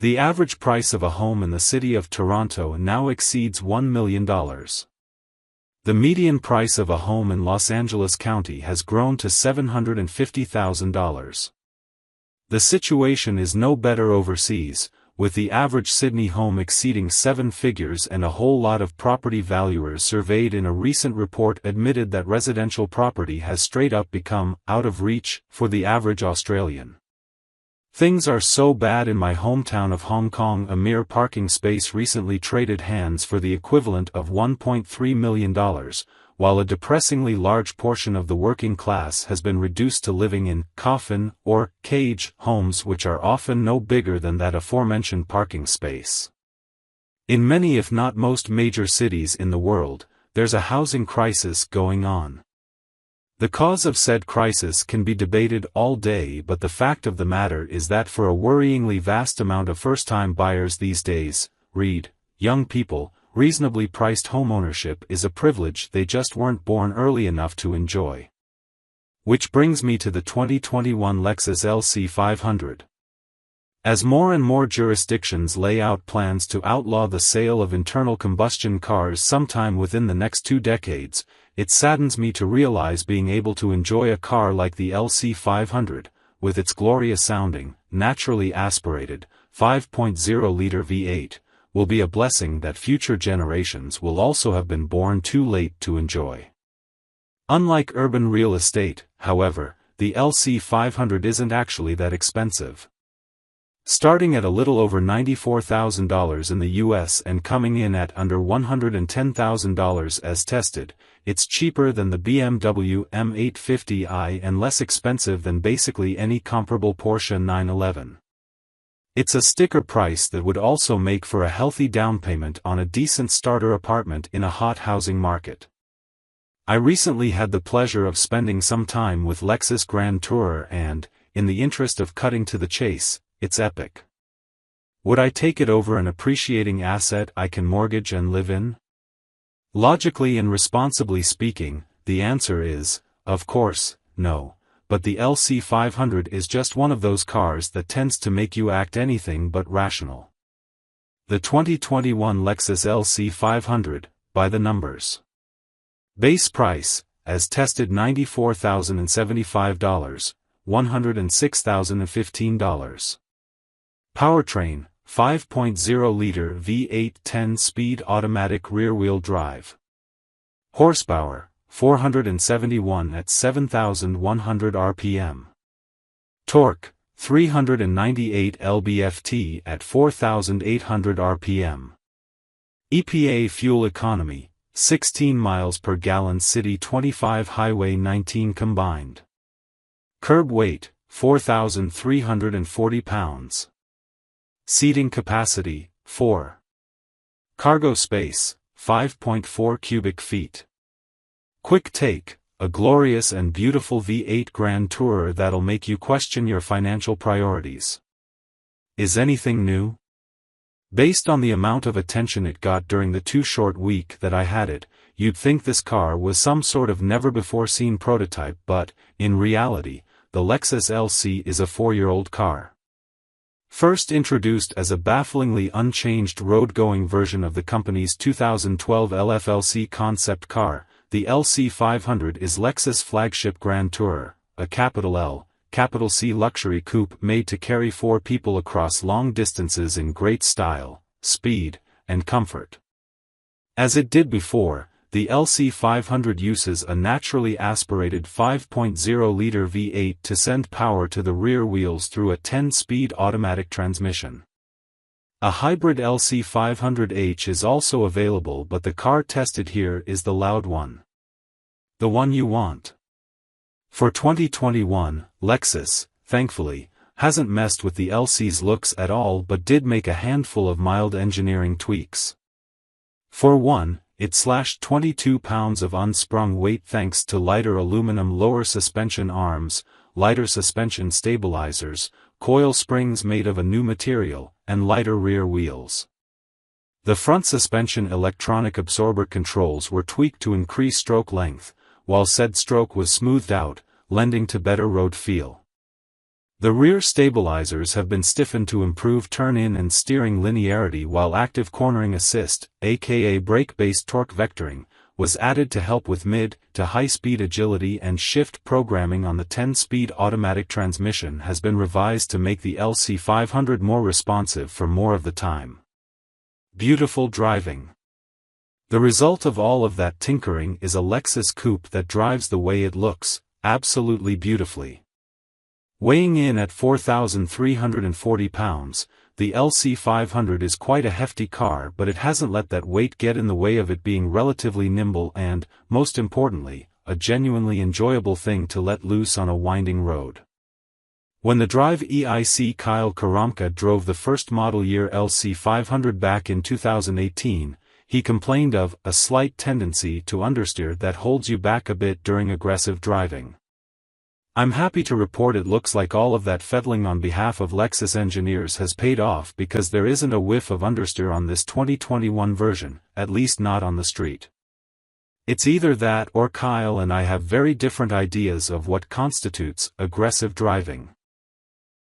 The average price of a home in the city of Toronto now exceeds $1 million. The median price of a home in Los Angeles County has grown to $750,000. The situation is no better overseas, with the average Sydney home exceeding seven figures, and a whole lot of property valuers surveyed in a recent report admitted that residential property has straight up become out of reach for the average Australian. Things are so bad in my hometown of Hong Kong. A mere parking space recently traded hands for the equivalent of $1.3 million, while a depressingly large portion of the working class has been reduced to living in coffin or cage homes, which are often no bigger than that aforementioned parking space. In many if not most major cities in the world, there's a housing crisis going on. The cause of said crisis can be debated all day, but the fact of the matter is that for a worryingly vast amount of first-time buyers these days, read, young people, reasonably priced homeownership is a privilege they just weren't born early enough to enjoy. Which brings me to the 2021 Lexus LC500. As more and more jurisdictions lay out plans to outlaw the sale of internal combustion cars sometime within the next 2 decades, it saddens me to realize being able to enjoy a car like the LC500, with its glorious-sounding, naturally aspirated, 5.0-liter V8, will be a blessing that future generations will also have been born too late to enjoy. Unlike urban real estate, however, the LC500 isn't actually that expensive. Starting at a little over $94,000 in the US and coming in at under $110,000 as tested, it's cheaper than the BMW M850i and less expensive than basically any comparable Porsche 911. It's a sticker price that would also make for a healthy down payment on a decent starter apartment in a hot housing market. I recently had the pleasure of spending some time with Lexus Grand Tourer and, in the interest of cutting to the chase, it's epic. Would I take it over an appreciating asset I can mortgage and live in? Logically and responsibly speaking, the answer is, of course, no, but the LC500 is just one of those cars that tends to make you act anything but rational. The 2021 Lexus LC500, by the numbers. Base price, as tested $94,075, $106,015. Powertrain, 5.0-liter V8 10-speed automatic rear-wheel drive. Horsepower, 471 at 7,100 RPM. Torque, 398 lb-ft at 4,800 RPM. EPA fuel economy, 16 miles per gallon city 25 highway 19 combined. Curb weight, 4,340 pounds. Seating capacity, 4. Cargo space, 5.4 cubic feet. Quick take, a glorious and beautiful V8 Grand Tourer that'll make you question your financial priorities. Is anything new? Based on the amount of attention it got during the 2 short weeks that I had it, you'd think this car was some sort of never-before-seen prototype, but, in reality, the Lexus LC is a 4-year-old car. First introduced as a bafflingly unchanged road-going version of the company's 2012 LFLC concept car, the LC500 is Lexus' flagship Grand Tourer, a capital L, capital C luxury coupe made to carry 4 people across long distances in great style, speed, and comfort. As it did before, the LC500 uses a naturally aspirated 5.0-liter V8 to send power to the rear wheels through a 10-speed automatic transmission. A hybrid LC500H is also available, but the car tested here is the loud one. The one you want. For 2021, Lexus, thankfully, hasn't messed with the LC's looks at all but did make a handful of mild engineering tweaks. For one, it slashed 22 pounds of unsprung weight thanks to lighter aluminum lower suspension arms, lighter suspension stabilizers, coil springs made of a new material, and lighter rear wheels. The front suspension electronic absorber controls were tweaked to increase stroke length, while said stroke was smoothed out, lending to better road feel. The rear stabilizers have been stiffened to improve turn-in and steering linearity, while active cornering assist, aka brake-based torque vectoring, was added to help with mid- to high-speed agility, and shift programming on the 10-speed automatic transmission has been revised to make the LC500 more responsive for more of the time. Beautiful driving. The result of all of that tinkering is a Lexus coupe that drives the way it looks, absolutely beautifully. Weighing in at 4,340 pounds, the LC500 is quite a hefty car, but it hasn't let that weight get in the way of it being relatively nimble and, most importantly, a genuinely enjoyable thing to let loose on a winding road. When the Drive EIC Kyle Karamka drove the first model year LC500 back in 2018, he complained of a slight tendency to understeer that holds you back a bit during aggressive driving. I'm happy to report it looks like all of that fettling on behalf of Lexus engineers has paid off, because there isn't a whiff of understeer on this 2021 version, at least not on the street. It's either that or Kyle and I have very different ideas of what constitutes aggressive driving.